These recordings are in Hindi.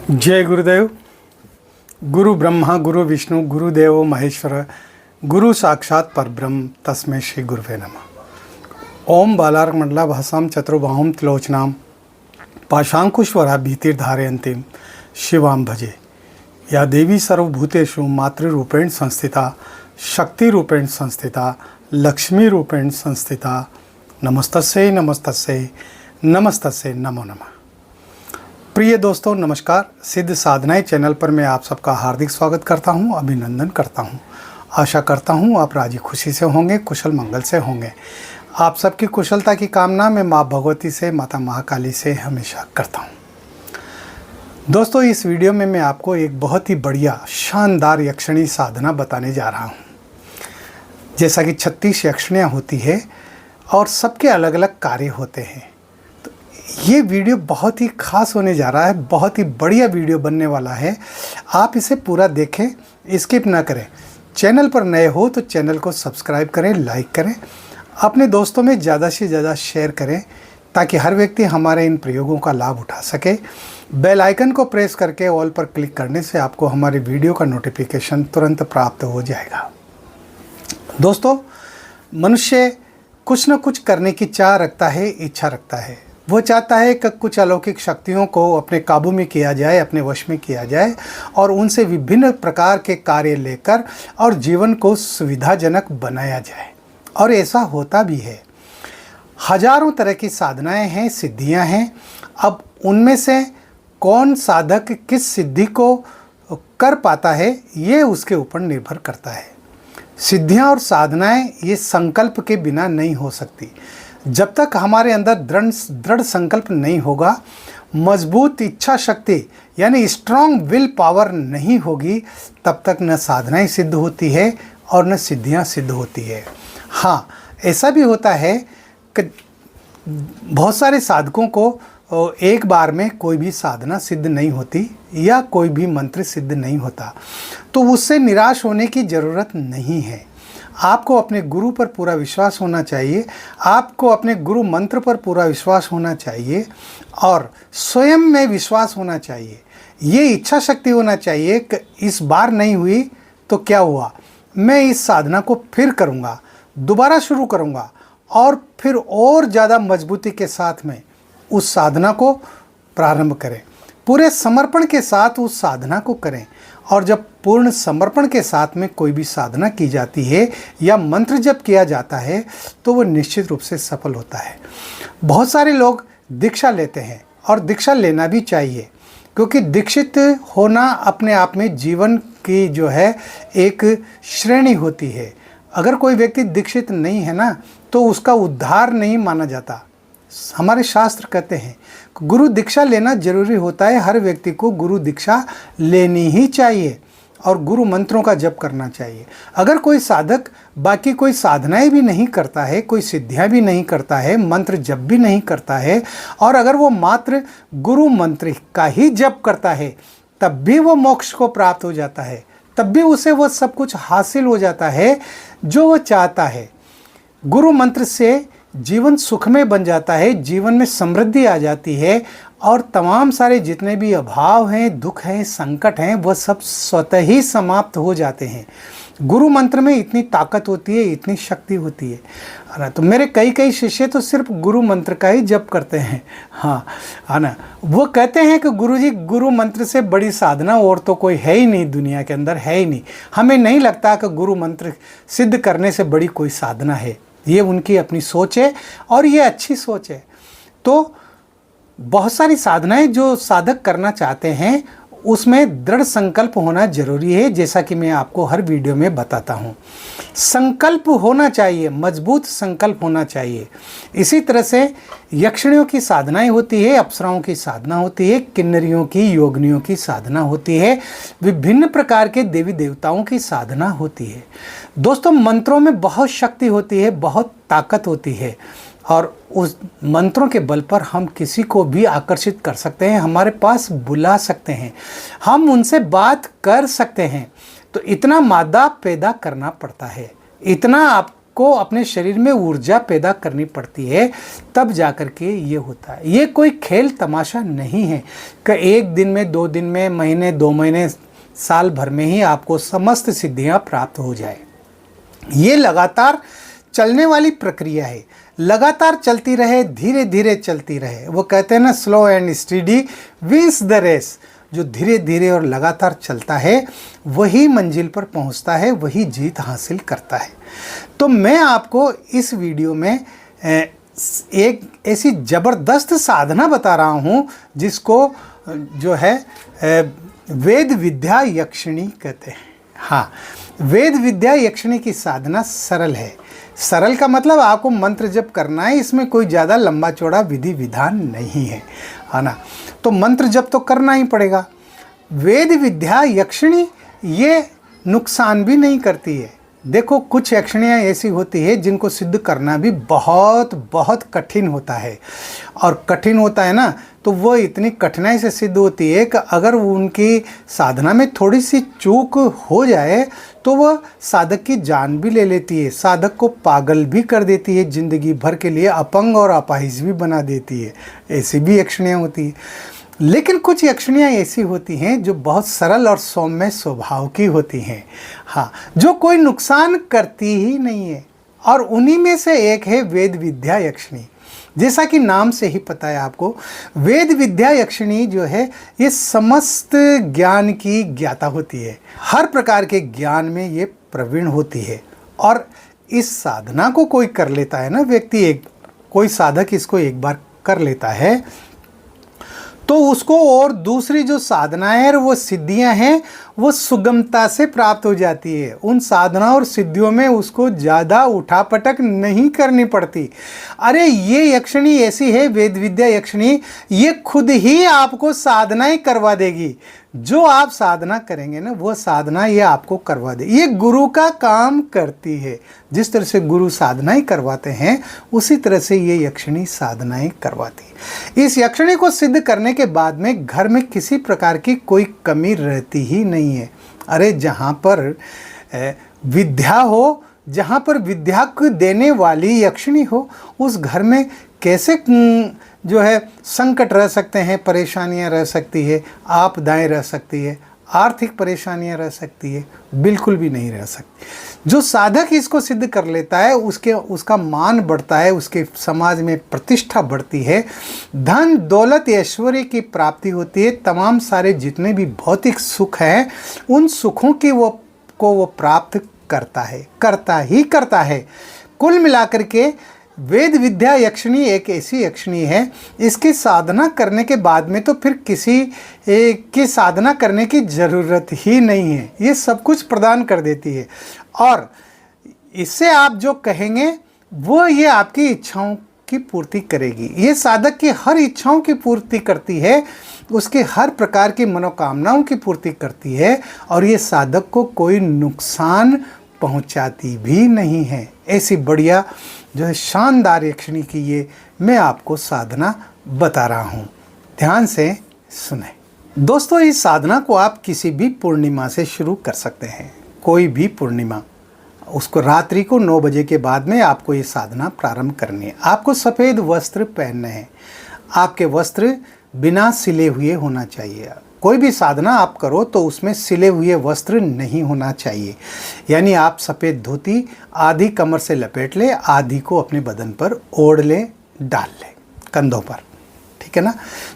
जय गुरुदेव। गुरु ब्रह्मा गुरु विष्णु गुरुदेव महेश्वर गुरु साक्षात परब्रह्म तस्मै श्री गुरुवे नमः। ओम बालार्कमंडला भासां चतुर्बाहुं त्रिलोचनां पाशांकुशवरा भीतिर्धारयन्तीं शिवां भजे। या देवी सर्वभूतेषु मातृरूपेण संस्थिता शक्तिरूपेण संस्थिता लक्ष्मीरूपेण संस्थिता नमस्तस्यै नमस्तस्यै नमस्तस्यै नमो नमः। प्रिय दोस्तों नमस्कार। सिद्ध साधनाएं चैनल पर मैं आप सबका हार्दिक स्वागत करता हूं, अभिनंदन करता हूं। आशा करता हूं आप राजी खुशी से होंगे, कुशल मंगल से होंगे। आप सबकी कुशलता की कामना मैं माँ भगवती से, माता महाकाली से हमेशा करता हूं। दोस्तों इस वीडियो में मैं आपको एक बहुत ही बढ़िया शानदार यक्षिणी साधना बताने जा रहा हूं। जैसा कि 36 यक्षिणियाँ होती है और सबके अलग अलग कार्य होते हैं। ये वीडियो बहुत ही खास होने जा रहा है, बहुत ही बढ़िया वीडियो बनने वाला है। आप इसे पूरा देखें, स्किप ना करें। चैनल पर नए हो तो चैनल को सब्सक्राइब करें, लाइक करें, अपने दोस्तों में ज़्यादा से ज़्यादा शेयर करें ताकि हर व्यक्ति हमारे इन प्रयोगों का लाभ उठा सके। बेल आइकन को प्रेस करके ऑल पर क्लिक करने से आपको हमारे वीडियो का नोटिफिकेशन तुरंत प्राप्त हो जाएगा। दोस्तों मनुष्य कुछ न कुछ करने की चाह रखता है, इच्छा रखता है। वो चाहता है कि कुछ अलौकिक शक्तियों को अपने काबू में किया जाए, अपने वश में किया जाए और उनसे विभिन्न प्रकार के कार्य लेकर और जीवन को सुविधाजनक बनाया जाए। और ऐसा होता भी है। हजारों तरह की साधनाएं हैं, सिद्धियां हैं। अब उनमें से कौन साधक किस सिद्धि को कर पाता है ये उसके ऊपर निर्भर करता है। सिद्धियां और साधनाएं ये संकल्प के बिना नहीं हो सकती। जब तक हमारे अंदर दृढ़ संकल्प नहीं होगा, मजबूत इच्छा शक्ति यानी स्ट्रॉन्ग विल पावर नहीं होगी, तब तक न साधनाएं सिद्ध होती है और न सिद्धियां सिद्ध होती है। हाँ, ऐसा भी होता है कि बहुत सारे साधकों को एक बार में कोई भी साधना सिद्ध नहीं होती या कोई भी मंत्र सिद्ध नहीं होता, तो उससे निराश होने की ज़रूरत नहीं है। आपको अपने गुरु पर पूरा विश्वास होना चाहिए, आपको अपने गुरु मंत्र पर पूरा विश्वास होना चाहिए और स्वयं में विश्वास होना चाहिए। ये इच्छा शक्ति होना चाहिए कि इस बार नहीं हुई तो क्या हुआ, मैं इस साधना को फिर करूँगा, दोबारा शुरू करूँगा और फिर और ज़्यादा मजबूती के साथ में उस साधना को प्रारंभ करें। पूरे समर्पण के साथ उस साधना को करें। और जब पूर्ण समर्पण के साथ में कोई भी साधना की जाती है या मंत्र जप किया जाता है तो वो निश्चित रूप से सफल होता है। बहुत सारे लोग दीक्षा लेते हैं और दीक्षा लेना भी चाहिए, क्योंकि दीक्षित होना अपने आप में जीवन की जो है एक श्रेणी होती है। अगर कोई व्यक्ति दीक्षित नहीं है ना तो उसका उद्धार नहीं माना जाता। हमारे शास्त्र कहते हैं गुरु दीक्षा लेना जरूरी होता है। हर व्यक्ति को गुरु दीक्षा लेनी ही चाहिए और गुरु मंत्रों का जप करना चाहिए। अगर कोई साधक बाकी कोई साधनाएं भी नहीं करता है, कोई सिद्धियां भी नहीं करता है, मंत्र जप भी नहीं करता है और अगर वो मात्र गुरु मंत्र का ही जप करता है, तब भी वो मोक्ष को प्राप्त हो जाता है, तब भी उसे वो सब कुछ हासिल हो जाता है जो वो चाहता है। गुरु मंत्र से जीवन सुखमय बन जाता है, जीवन में समृद्धि आ जाती है और तमाम सारे जितने भी अभाव हैं, दुख हैं, संकट हैं, वह सब स्वतः ही समाप्त हो जाते हैं। गुरु मंत्र में इतनी ताकत होती है, इतनी शक्ति होती है ना। तो मेरे कई शिष्य तो सिर्फ गुरु मंत्र का ही जप करते हैं। हाँ है ना। वो कहते हैं कि गुरुजी गुरु मंत्र से बड़ी साधना और तो कोई है ही नहीं, दुनिया के अंदर है ही नहीं। हमें नहीं लगता कि गुरु मंत्र सिद्ध करने से बड़ी कोई साधना है। ये उनकी अपनी सोच है और ये अच्छी सोच है। तो बहुत सारी साधनाएं जो साधक करना चाहते हैं उसमें दृढ़ संकल्प होना जरूरी है, जैसा कि मैं आपको हर वीडियो में बताता हूँ। संकल्प होना चाहिए, मजबूत संकल्प होना चाहिए। इसी तरह से यक्षिणियों की साधनाएं होती है, अप्सराओं की साधना होती है, किन्नरियों की, योगिनियों की साधना होती है, विभिन्न प्रकार के देवी देवताओं की साधना होती है। दोस्तों मंत्रों में बहुत शक्ति होती है, बहुत ताकत होती है और उस मंत्रों के बल पर हम किसी को भी आकर्षित कर सकते हैं, हमारे पास बुला सकते हैं, हम उनसे बात कर सकते हैं। तो इतना मादा पैदा करना पड़ता है, इतना आप को अपने शरीर में ऊर्जा पैदा करनी पड़ती है, तब जाकर के ये होता है। ये कोई खेल तमाशा नहीं है कि एक दिन में, 2 दिन में, महीने, 2 महीने, साल भर में ही आपको समस्त सिद्धियां प्राप्त हो जाए। ये लगातार चलने वाली प्रक्रिया है, लगातार चलती रहे, धीरे धीरे चलती रहे। वो कहते हैं ना, slow and steady wins the race. जो धीरे धीरे और लगातार चलता है वही मंजिल पर पहुंचता है, वही जीत हासिल करता है। तो मैं आपको इस वीडियो में एक ऐसी ज़बरदस्त साधना बता रहा हूं जिसको जो है वेद विद्या यक्षिणी कहते हैं। हाँ, वेद विद्या यक्षिणी की साधना सरल है। सरल का मतलब आपको मंत्र जप करना है, इसमें कोई ज़्यादा लंबा चौड़ा विधि विधान नहीं है, है ना। तो मंत्र जप तो करना ही पड़ेगा। वेद विद्या यक्षिणी ये नुकसान भी नहीं करती है। देखो, कुछ यक्षिणियाँ ऐसी होती है जिनको सिद्ध करना भी बहुत बहुत कठिन होता है, और कठिन होता है ना, तो वो इतनी कठिनाई से सिद्ध होती है कि अगर उनकी साधना में थोड़ी सी चूक हो जाए तो वह साधक की जान भी ले लेती है, साधक को पागल भी कर देती है, ज़िंदगी भर के लिए अपंग और अपाहिज भी बना देती है। ऐसी भी यक्षिणियाँ होती है। लेकिन कुछ यक्षिणियाँ ऐसी होती हैं जो बहुत सरल और सौम्य स्वभाव की होती हैं, हाँ, जो कोई नुकसान करती ही नहीं है। और उन्हीं में से एक है वेद विद्या यक्षिणी। जैसा कि नाम से ही पता है आपको, वेद विद्या यक्षिणी जो है ये समस्त ज्ञान की ज्ञाता होती है, हर प्रकार के ज्ञान में ये प्रवीण होती है। और इस साधना को कोई कर लेता है ना, व्यक्ति कोई साधक इसको एक बार कर लेता है तो उसको और दूसरी जो साधनाएं हैं और वो सिद्धियां हैं वो सुगमता से प्राप्त हो जाती है। उन साधना और सिद्धियों में उसको ज़्यादा उठापटक नहीं करनी पड़ती। अरे ये यक्षिणी ऐसी है, वेद विद्या यक्षिणी, ये खुद ही आपको साधनाएं करवा देगी। जो आप साधना करेंगे ना, वो साधना ये आपको करवा दे। ये गुरु का काम करती है। जिस तरह से गुरु साधनाएं करवाते हैं उसी तरह से ये यक्षिणी साधनाएं करवाती है। इस यक्षिणी को सिद्ध करने के बाद में घर में किसी प्रकार की कोई कमी रहती ही नहीं है। अरे जहाँ पर विद्या हो, जहाँ पर विद्या को देने वाली यक्षिणी हो, उस घर में कैसे जो है संकट रह सकते हैं, परेशानियां रह सकती है, आपदाएं रह सकती है, आर्थिक परेशानियां रह सकती है? बिल्कुल भी नहीं रह सकती। जो साधक इसको सिद्ध कर लेता है उसका मान बढ़ता है, उसके समाज में प्रतिष्ठा बढ़ती है, धन दौलत ऐश्वर्य की प्राप्ति होती है। तमाम सारे जितने भी भौतिक सुख हैं उन सुखों की वो प्राप्त करता है। कुल मिलाकर के वेद विद्या यक्षिणी एक ऐसी यक्षिणी है, इसकी साधना करने के बाद में तो फिर किसी की साधना करने की ज़रूरत ही नहीं है। ये सब कुछ प्रदान कर देती है और इससे आप जो कहेंगे वो ये आपकी इच्छाओं की पूर्ति करेगी। ये साधक की हर इच्छाओं की पूर्ति करती है, उसके हर प्रकार की मनोकामनाओं की पूर्ति करती है और ये साधक को कोई नुकसान पहुंचाती भी नहीं है। ऐसी बढ़िया जो है शानदार यक्षिणी की ये मैं आपको साधना बता रहा हूँ। ध्यान से सुने दोस्तों। इस साधना को आप किसी भी पूर्णिमा से शुरू कर सकते हैं, कोई भी पूर्णिमा। उसको रात्रि को 9 बजे के बाद में आपको ये साधना प्रारंभ करनी है। आपको सफ़ेद वस्त्र पहनने हैं। आपके वस्त्र बिना सिले हुए होना चाहिए। कोई भी साधना आप करो तो उसमें सिले हुए वस्त्र नहीं होना चाहिए। यानी आप सफ़ेद धोती आधी कमर से लपेट ले, आधी को अपने बदन पर ओढ़ ले, डाल ले कंधों पर, ठीक है ना।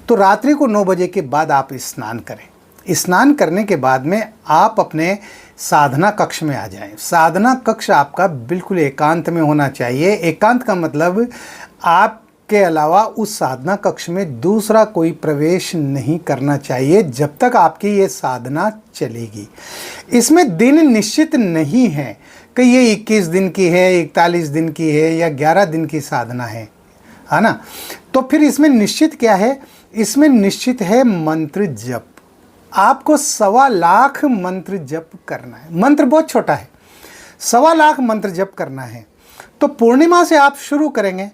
तो रात्रि को 9 बजे के बाद आप स्नान करें। स्नान करने के बाद में आप अपने साधना कक्ष में आ जाएं। साधना कक्ष आपका बिल्कुल एकांत में होना चाहिए। एकांत का मतलब आप के अलावा उस साधना कक्ष में दूसरा कोई प्रवेश नहीं करना चाहिए जब तक आपकी ये साधना चलेगी। इसमें दिन निश्चित नहीं है कि ये 21 दिन की है, 41 दिन की है या 11 दिन की साधना है ना। तो फिर इसमें निश्चित क्या है? इसमें निश्चित है मंत्र जप। आपको 1.25 लाख मंत्र जप करना है। मंत्र बहुत छोटा है, 1.25 लाख मंत्र जप करना है। तो पूर्णिमा से आप शुरू करेंगे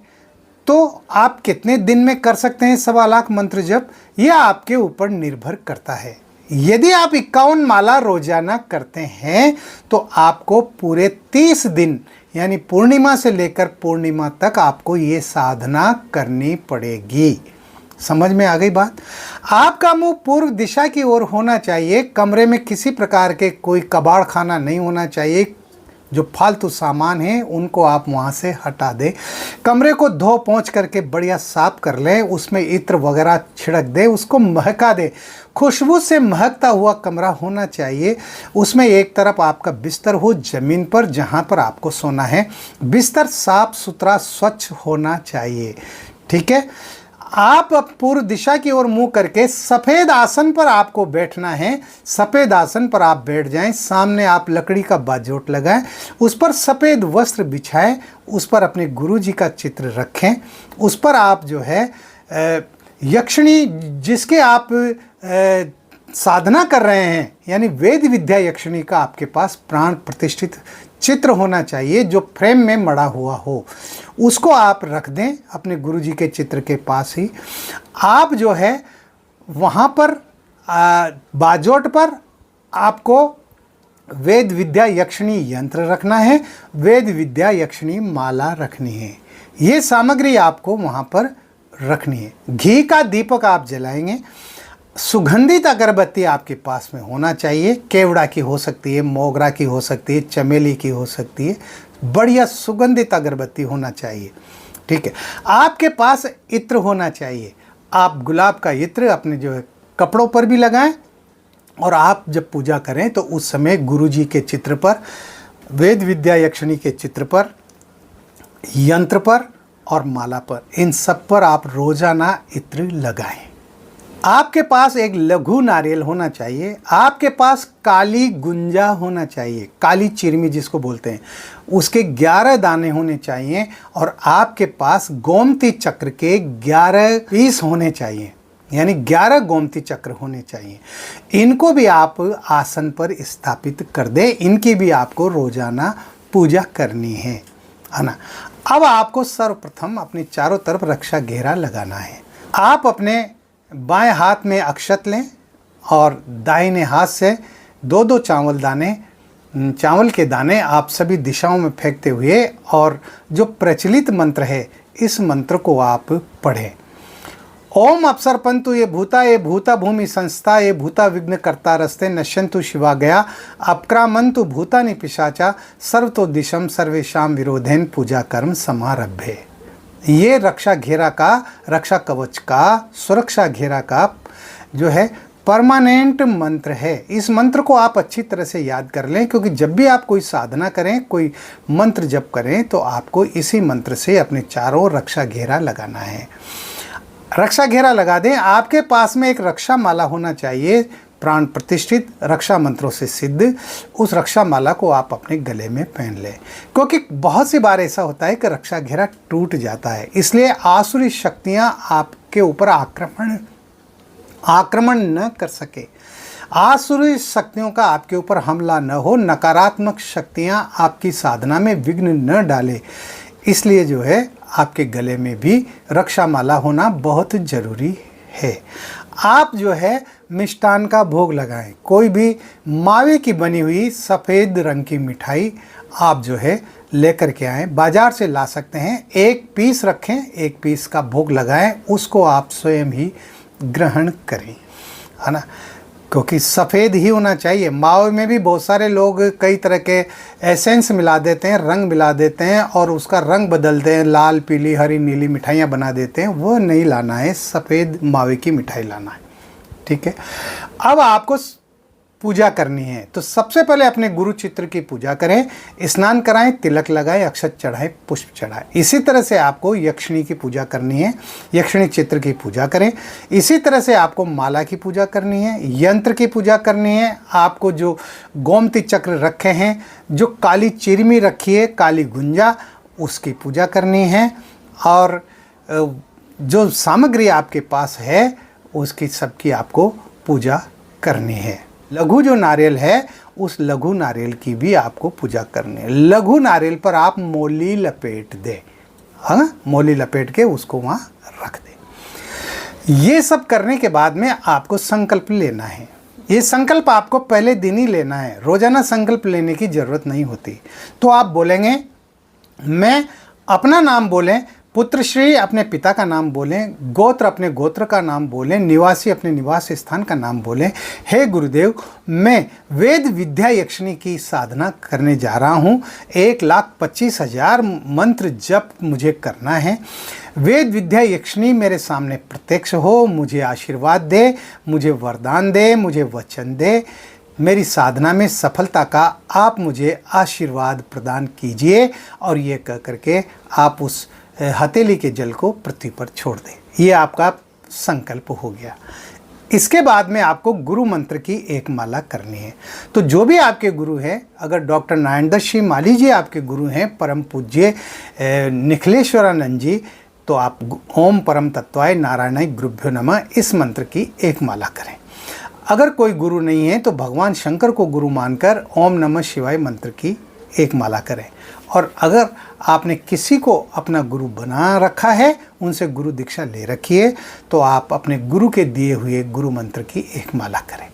तो आप कितने दिन में कर सकते हैं 1.25 लाख मंत्र जप, यह आपके ऊपर निर्भर करता है। यदि आप 51 माला रोजाना करते हैं तो आपको पूरे 30 दिन यानी पूर्णिमा से लेकर पूर्णिमा तक आपको ये साधना करनी पड़ेगी। समझ में आ गई बात? आपका मुंह पूर्व दिशा की ओर होना चाहिए। कमरे में किसी प्रकार के कोई कबाड़ खाना नहीं होना चाहिए। जो फालतू सामान है उनको आप वहाँ से हटा दें। कमरे को धो पोंछ करके बढ़िया साफ कर लें, उसमें इत्र वगैरह छिड़क दें, उसको महका दें। खुशबू से महकता हुआ कमरा होना चाहिए। उसमें एक तरफ आपका बिस्तर हो ज़मीन पर जहाँ पर आपको सोना है। बिस्तर साफ सुथरा स्वच्छ होना चाहिए। ठीक है। आप अब पूर्व दिशा की ओर मुंह करके सफ़ेद आसन पर आपको बैठना है। सफ़ेद आसन पर आप बैठ जाएं। सामने आप लकड़ी का बाजोट लगाएं, उस पर सफ़ेद वस्त्र बिछाएं, उस पर अपने गुरु जी का चित्र रखें। उस पर आप जो है यक्षिणी जिसके आप साधना कर रहे हैं यानी वेद विद्या यक्षिणी का आपके पास प्राण प्रतिष्ठित चित्र होना चाहिए जो फ्रेम में मड़ा हुआ हो। उसको आप रख दें अपने गुरु जी के चित्र के पास ही। आप जो है वहाँ पर बाजोट पर आपको वेद विद्या यक्षिणी यंत्र रखना है, वेद विद्या यक्षिणी माला रखनी है। ये सामग्री आपको वहाँ पर रखनी है। घी का दीपक आप जलाएंगे। सुगंधित अगरबत्ती आपके पास में होना चाहिए। केवड़ा की हो सकती है, मोगरा की हो सकती है, चमेली की हो सकती है। बढ़िया सुगंधित अगरबत्ती होना चाहिए। ठीक है। आपके पास इत्र होना चाहिए। आप गुलाब का इत्र अपने जो है कपड़ों पर भी लगाएं और आप जब पूजा करें तो उस समय गुरु जी के चित्र पर, वेद विद्या यक्षिणी के चित्र पर, यंत्र पर और माला पर, इन सब पर आप रोजाना इत्र लगाएं। आपके पास एक लघु नारियल होना चाहिए। आपके पास काली गुंजा होना चाहिए, काली चिरमी जिसको बोलते हैं, उसके 11 दाने होने चाहिए। और आपके पास गोमती चक्र के 11 पीस होने चाहिए, यानी 11 गोमती चक्र होने चाहिए। इनको भी आप आसन पर स्थापित कर दें। इनकी भी आपको रोजाना पूजा करनी है ना। अब आपको सर्वप्रथम अपने चारों तरफ रक्षा घेरा लगाना है। आप अपने बाएं हाथ में अक्षत लें और दाहिने हाथ से 2-2 चावल के दाने आप सभी दिशाओं में फेंकते हुए, और जो प्रचलित मंत्र है इस मंत्र को आप पढ़ें। ओम अपसर्पन्तु ये भूता भूमि संस्था ये भूता विघ्न कर्ता रस्ते नश्यन्तु शिवा गया अपक्रामन्तु भूतानि पिशाचा सर्वतो दिशम सर्वेशाम विरोधेन पूजा कर्म समारभ्य। ये रक्षा घेरा का, रक्षा कवच का, सुरक्षा घेरा का जो है परमानेंट मंत्र है। इस मंत्र को आप अच्छी तरह से याद कर लें, क्योंकि जब भी आप कोई साधना करें, कोई मंत्र जप करें तो आपको इसी मंत्र से अपने चारों रक्षा घेरा लगाना है। रक्षा घेरा लगा दें। आपके पास में एक रक्षा माला होना चाहिए, प्राण प्रतिष्ठित, रक्षा मंत्रों से सिद्ध। उस रक्षा माला को आप अपने गले में पहन लें, क्योंकि बहुत सी बार ऐसा होता है कि रक्षा घेरा टूट जाता है। इसलिए आसुरी शक्तियां आपके ऊपर आक्रमण न कर सके, आसुरी शक्तियों का आपके ऊपर हमला न हो, नकारात्मक शक्तियां आपकी साधना में विघ्न न डाले। इसलिए जो है आपके गले में भी रक्षा माला होना बहुत ज़रूरी है। आप जो है मिष्टान का भोग लगाएं। कोई भी मावे की बनी हुई सफ़ेद रंग की मिठाई आप जो है लेकर के आएँ, बाज़ार से ला सकते हैं। 1 पीस रखें, 1 पीस का भोग लगाएं, उसको आप स्वयं ही ग्रहण करें, है ना। क्योंकि सफ़ेद ही होना चाहिए। मावे में भी बहुत सारे लोग कई तरह के एसेंस मिला देते हैं, रंग मिला देते हैं और उसका रंग बदलते हैं, लाल पीली हरी नीली मिठाइयाँ बना देते हैं। वो नहीं लाना है, सफ़ेद मावे की मिठाई लाना है। ठीक है। अब आपको पूजा करनी है तो सबसे पहले अपने गुरु चित्र की पूजा करें, स्नान कराएं, तिलक लगाएं, अक्षत चढ़ाएं, पुष्प चढ़ाएं। इसी तरह से आपको यक्षिणी की पूजा करनी है, यक्षिणी चित्र की पूजा करें। इसी तरह से आपको माला की पूजा करनी है, यंत्र की पूजा करनी है। आपको जो गोमती चक्र रखे हैं, जो काली चिरमी रखी है, काली गुंजा, उसकी पूजा करनी है। और जो सामग्री आपके पास है उसकी सबकी आपको पूजा करनी है। लघु जो नारियल है उस लघु नारियल की भी आपको पूजा करनी है। लघु नारियल पर आप मोली लपेट दें, हाँ, मोली लपेट के उसको वहाँ रख दें। ये सब करने के बाद में आपको संकल्प लेना है। ये संकल्प आपको पहले दिन ही लेना है, रोजाना संकल्प लेने की जरूरत नहीं होती। तो आप बोलेंगे, मैं अपना नाम बोलें, पुत्र श्री अपने पिता का नाम बोलें, गोत्र अपने गोत्र का नाम बोलें, निवासी अपने निवास स्थान का नाम बोलें। हे गुरुदेव, मैं वेद विद्या यक्षिणी की साधना करने जा रहा हूँ। 1,25,000 मंत्र जप मुझे करना है। वेद विद्या यक्षिणी मेरे सामने प्रत्यक्ष हो, मुझे आशीर्वाद दे, मुझे वरदान दे, मुझे वचन दे। मेरी साधना में सफलता का आप मुझे आशीर्वाद प्रदान कीजिए। और ये कह करके आप उस हथेली के जल को पृथ्वी पर छोड़ दें। ये आपका संकल्प हो गया। इसके बाद में आपको गुरु मंत्र की एक माला करनी है। तो जो भी आपके गुरु हैं, अगर डॉक्टर नारायण श्री माली जी आपके गुरु हैं, परम पूज्य निखिलेश्वरानंद जी, तो आप ओम परम तत्वाय नारायणाय गुरुभ्यो नमः इस मंत्र की एक माला करें। अगर कोई गुरु नहीं है तो भगवान शंकर को गुरु मानकर ओम नमः शिवाय मंत्र की एक माला करें। और अगर आपने किसी को अपना गुरु बना रखा है, उनसे गुरु दीक्षा ले रखी है, तो आप अपने गुरु के दिए हुए गुरु मंत्र की एक माला करें।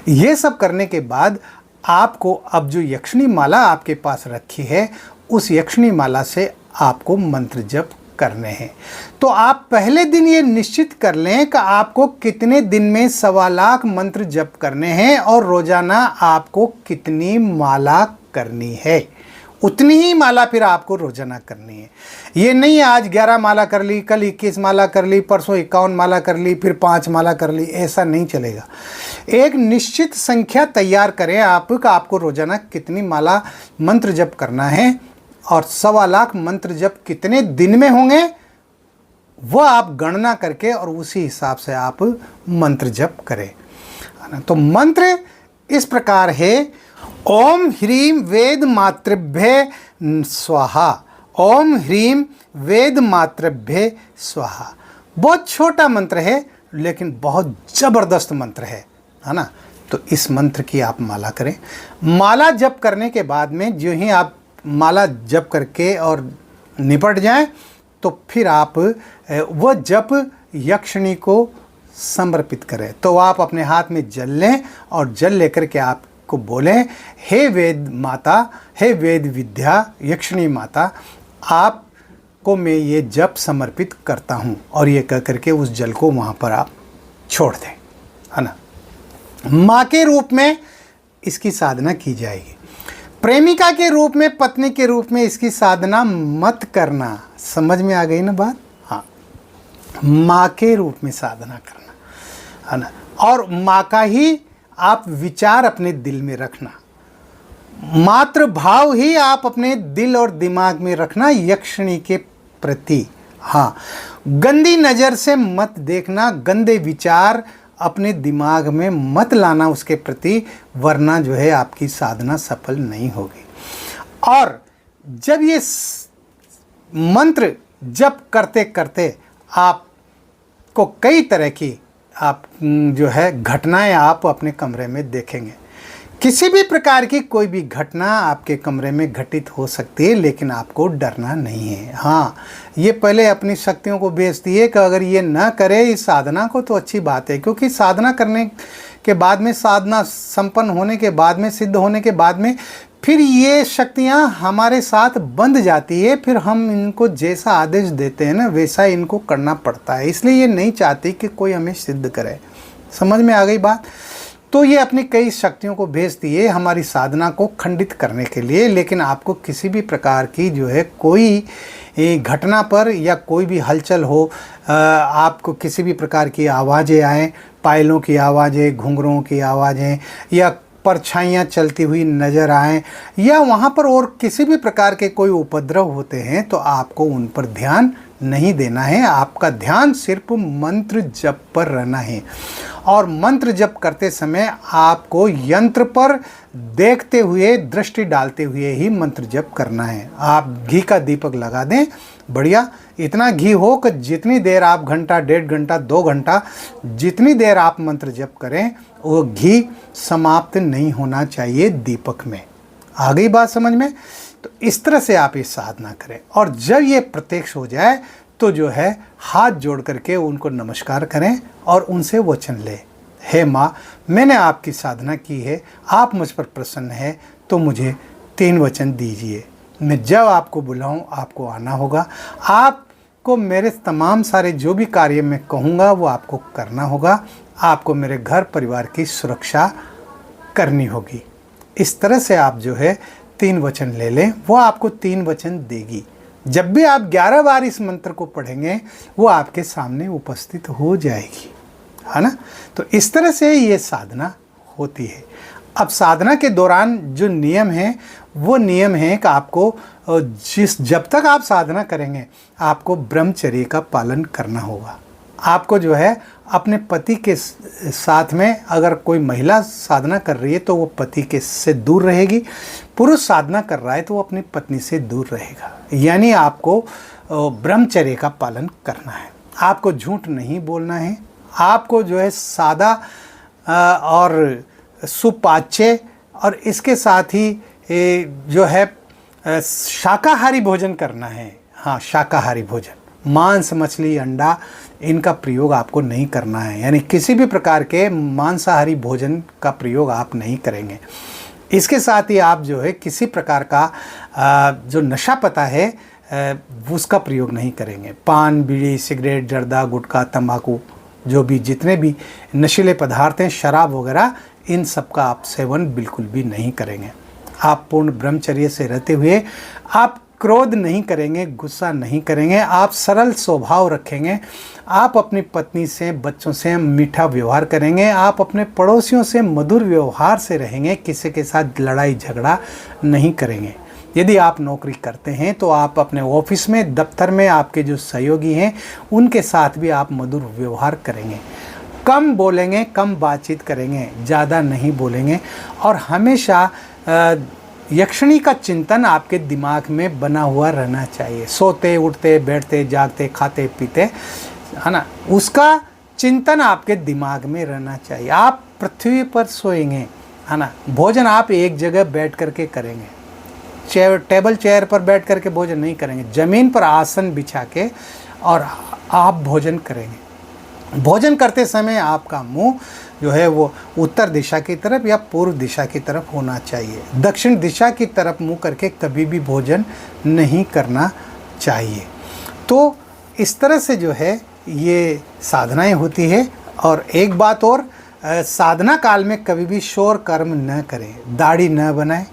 ये सब करने के बाद आपको अब जो यक्षिणी माला आपके पास रखी है, उस यक्षिणी माला से आपको मंत्र जप करने हैं। तो आप पहले दिन ये निश्चित कर लें कि आपको कितने दिन में 1.25 लाख मंत्र जप करने हैं और रोजाना आपको कितनी माला करनी है। उतनी ही माला फिर आपको रोजाना करनी है। ये नहीं आज 11 माला कर ली, कल 21 माला कर ली, परसों 51 माला कर ली, फिर 5 माला कर ली, ऐसा नहीं चलेगा। एक निश्चित संख्या तैयार करें आप कि आपको रोजाना कितनी माला मंत्र जप करना है और 1.25 लाख मंत्र जप कितने दिन में होंगे, वह आप गणना करके और उसी हिसाब से आप मंत्र जप करें। तो मंत्र इस प्रकार है, ओम ह्रीम वेद मातृभ्य स्वाहा, ओम ह्रीम वेद मातृभ्य स्वाहा। बहुत छोटा मंत्र है लेकिन बहुत ज़बरदस्त मंत्र है ना। तो इस मंत्र की आप माला करें। माला जप करने के बाद में जो ही आप माला जप करके और निपट जाएं, तो फिर आप वह जप यक्षिणी को समर्पित करें। तो आप अपने हाथ में जल लें और जल लेकर के आपको बोलें, हे वेद माता, हे वेद विद्या यक्षिणी माता, आपको मैं ये जप समर्पित करता हूँ। और ये कह करके उस जल को वहाँ पर आप छोड़ दें, है ना। माँ के रूप में इसकी साधना की जाएगी। प्रेमिका के रूप में, पत्नी के रूप में इसकी साधना मत करना। समझ में आ गई ना बात? हाँ, माँ के रूप में साधना करना, है ना। और माँ का ही आप विचार अपने दिल में रखना, मात्र भाव ही आप अपने दिल और दिमाग में रखना यक्षिणी के प्रति। हाँ, गंदी नज़र से मत देखना, गंदे विचार अपने दिमाग में मत लाना उसके प्रति, वरना जो है आपकी साधना सफल नहीं होगी। और जब ये मंत्र जप करते करते आपको कई तरह की आप जो है घटनाएं आप अपने कमरे में देखेंगे। किसी भी प्रकार की कोई भी घटना आपके कमरे में घटित हो सकती है, लेकिन आपको डरना नहीं है। हाँ, ये पहले अपनी शक्तियों को बेचती है कि अगर ये ना करे इस साधना को तो अच्छी बात है, क्योंकि साधना करने के बाद में, साधना संपन्न होने के बाद में, सिद्ध होने के बाद में फिर ये शक्तियाँ हमारे साथ बंध जाती है। फिर हम इनको जैसा आदेश देते हैं ना, वैसा इनको करना पड़ता है। इसलिए ये नहीं चाहती कि कोई हमें सिद्ध करे। समझ में आ गई बात? तो ये अपनी कई शक्तियों को भेजती है हमारी साधना को खंडित करने के लिए। लेकिन आपको किसी भी प्रकार की जो है कोई घटना पर या कोई भी हलचल हो, आपको किसी भी प्रकार की आवाज़ें आएँ, पायलों की आवाज़ें, घुंघरों की आवाज़ें, या परछाइयाँ चलती हुई नज़र आएँ, या वहाँ पर और किसी भी प्रकार के कोई उपद्रव होते हैं, तो आपको उन पर ध्यान नहीं देना है। आपका ध्यान सिर्फ मंत्र जप पर रहना है। और मंत्र जप करते समय आपको यंत्र पर देखते हुए, दृष्टि डालते हुए ही मंत्र जप करना है। आप घी का दीपक लगा दें, बढ़िया, इतना घी हो कि जितनी देर आप, घंटा, 1.5 घंटा, 2 घंटा, जितनी देर आप मंत्र जप करें, वो घी समाप्त नहीं होना चाहिए दीपक में। आ गई बात समझ में? तो इस तरह से आप ये साधना करें। और जब ये प्रत्यक्ष हो जाए तो जो है हाथ जोड़ करके उनको नमस्कार करें और उनसे वचन लें, हे माँ, मैंने आपकी साधना की है, आप मुझ पर प्रसन्न है, तो मुझे 3 वचन दीजिए। मैं जब आपको बुलाऊं आपको आना होगा, आपको मेरे तमाम सारे जो भी कार्य मैं कहूँगा वो आपको करना होगा, आपको मेरे घर परिवार की सुरक्षा करनी होगी। इस तरह से आप जो है 3 वचन ले लें, वो आपको 3 वचन देगी। जब भी आप 11 बार इस मंत्र को पढ़ेंगे वो आपके सामने उपस्थित हो जाएगी, है ना। तो इस तरह से ये साधना होती है। अब साधना के दौरान जो नियम है वो नियम है कि आपको जब तक आप साधना करेंगे आपको ब्रह्मचर्य का पालन करना होगा। आपको जो है अपने पति के साथ में, अगर कोई महिला साधना कर रही है तो वो पति के से दूर रहेगी, पुरुष साधना कर रहा है तो वो अपनी पत्नी से दूर रहेगा। यानी आपको ब्रह्मचर्य का पालन करना है, आपको झूठ नहीं बोलना है, आपको जो है सादा और सुपाच्य और इसके साथ ही जो है शाकाहारी भोजन करना है। हाँ, शाकाहारी भोजन, मांस, मछली, अंडा, इनका प्रयोग आपको नहीं करना है। यानी किसी भी प्रकार के मांसाहारी भोजन का प्रयोग आप नहीं करेंगे। इसके साथ ही आप जो है किसी प्रकार का जो नशा पता है उसका प्रयोग नहीं करेंगे। पान, बीड़ी, सिगरेट, जर्दा, गुटखा, तंबाकू, जो भी जितने भी नशीले पदार्थ हैं, शराब वगैरह, इन सब का आप सेवन बिल्कुल भी नहीं करेंगे। आप पूर्ण ब्रह्मचर्य से रहते हुए आप क्रोध नहीं करेंगे, गुस्सा नहीं करेंगे, आप सरल स्वभाव रखेंगे, आप अपनी पत्नी से, बच्चों से मीठा व्यवहार करेंगे, आप अपने पड़ोसियों से मधुर व्यवहार से रहेंगे, किसी के साथ लड़ाई झगड़ा नहीं करेंगे। यदि आप नौकरी करते हैं तो आप अपने ऑफिस में, दफ्तर में आपके जो सहयोगी हैं उनके साथ भी आप मधुर व्यवहार करेंगे, कम बोलेंगे, कम बातचीत करेंगे, ज़्यादा नहीं बोलेंगे। और हमेशा यक्षिणी का चिंतन आपके दिमाग में बना हुआ रहना चाहिए। सोते, उठते, बैठते, जागते, खाते, पीते, है ना, उसका चिंतन आपके दिमाग में रहना चाहिए। आप पृथ्वी पर सोएंगे, है ना, भोजन आप एक जगह बैठ करके करेंगे, टेबल चेयर पर बैठ करके भोजन नहीं करेंगे, ज़मीन पर आसन बिछा के और आप भोजन करेंगे। भोजन करते समय आपका मुंह जो है वो उत्तर दिशा की तरफ या पूर्व दिशा की तरफ होना चाहिए। दक्षिण दिशा की तरफ मुंह करके कभी भी भोजन नहीं करना चाहिए। तो इस तरह से जो है ये साधनाएं होती है। और एक बात और, साधना काल में कभी भी शोर कर्म न करें, दाढ़ी न बनाएं,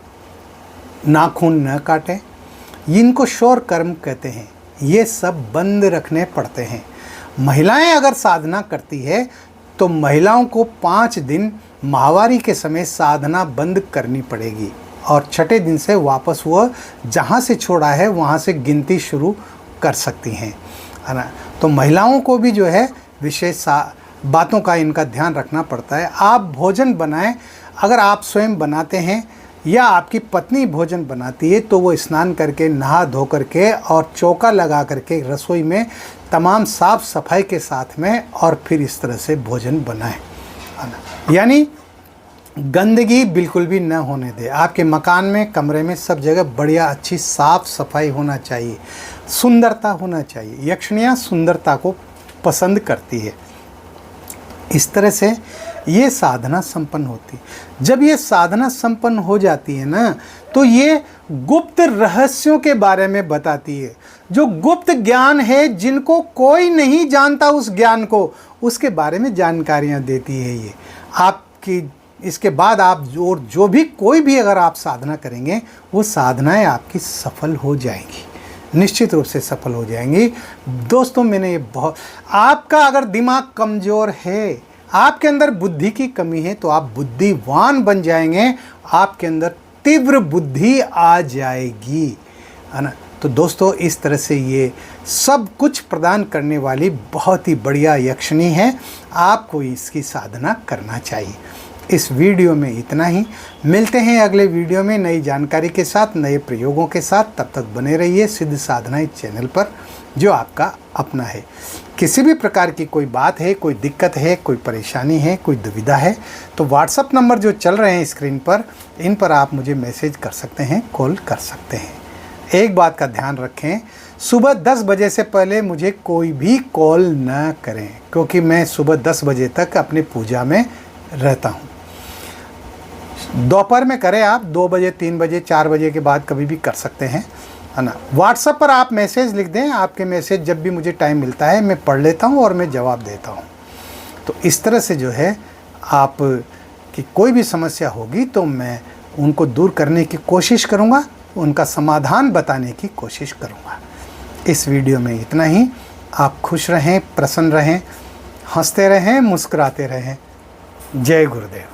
नाखून न काटें, इनको शोर कर्म कहते हैं। ये सब बंद रखने पड़ते हैं। महिलाएं अगर साधना करती है तो महिलाओं को 5 दिन माहवारी के समय साधना बंद करनी पड़ेगी और 6ठे दिन से वापस वह जहाँ से छोड़ा है वहाँ से गिनती शुरू कर सकती हैं, है ना। तो महिलाओं को भी जो है विशेष बातों का इनका ध्यान रखना पड़ता है। आप भोजन बनाएं, अगर आप स्वयं बनाते हैं या आपकी पत्नी भोजन बनाती है तो वो स्नान करके, नहा धो करके और चौका लगा करके रसोई में तमाम साफ सफाई के साथ में और फिर इस तरह से भोजन बनाएं, है ना। यानी गंदगी बिल्कुल भी न होने दे। आपके मकान में, कमरे में, सब जगह बढ़िया अच्छी साफ सफाई होना चाहिए, सुंदरता होना चाहिए। यक्षिणियाँ सुंदरता को पसंद करती है। इस तरह से ये साधना संपन्न होती। जब ये साधना संपन्न हो जाती है ना, तो ये गुप्त रहस्यों के बारे में बताती है। जो गुप्त ज्ञान है, जिनको कोई नहीं जानता, उस ज्ञान को, उसके बारे में जानकारियाँ देती है ये आपकी। इसके बाद आप जो भी कोई भी अगर आप साधना करेंगे वो साधनाएं आपकी सफल हो जाएंगी, निश्चित रूप से सफल हो जाएंगी। दोस्तों, मैंने ये बहुत, आपका अगर दिमाग कमज़ोर है, आपके अंदर बुद्धि की कमी है, तो आप बुद्धिवान बन जाएंगे, आपके अंदर तीव्र बुद्धि आ जाएगी, है ना। तो दोस्तों, इस तरह से ये सब कुछ प्रदान करने वाली बहुत ही बढ़िया यक्षिणी है। आपको इसकी साधना करना चाहिए। इस वीडियो में इतना ही। मिलते हैं अगले वीडियो में नई जानकारी के साथ, नए प्रयोगों के साथ। तब तक बने रहिए सिद्ध साधनाएं चैनल पर, जो आपका अपना है। किसी भी प्रकार की कोई बात है, कोई दिक्कत है, कोई परेशानी है, कोई दुविधा है, तो व्हाट्सएप नंबर जो चल रहे हैं स्क्रीन पर, इन पर आप मुझे मैसेज कर सकते हैं, कॉल कर सकते हैं। एक बात का ध्यान रखें, सुबह 10 बजे से पहले मुझे कोई भी कॉल न करें, क्योंकि मैं सुबह 10 बजे तक अपनी पूजा में रहता हूँ। दोपहर में करें आप 2 बजे, 3 बजे, 4 बजे के बाद कभी भी कर सकते हैं, है ना। व्हाट्सएप पर आप मैसेज लिख दें, आपके मैसेज जब भी मुझे टाइम मिलता है मैं पढ़ लेता हूँ और मैं जवाब देता हूँ। तो इस तरह से जो है आप की कोई भी समस्या होगी तो मैं उनको दूर करने की कोशिश करूँगा, उनका समाधान बताने की कोशिश करूँगा। इस वीडियो में इतना ही। आप खुश रहें, प्रसन्न रहें, हंसते रहें, मुस्कुराते रहें। जय गुरुदेव।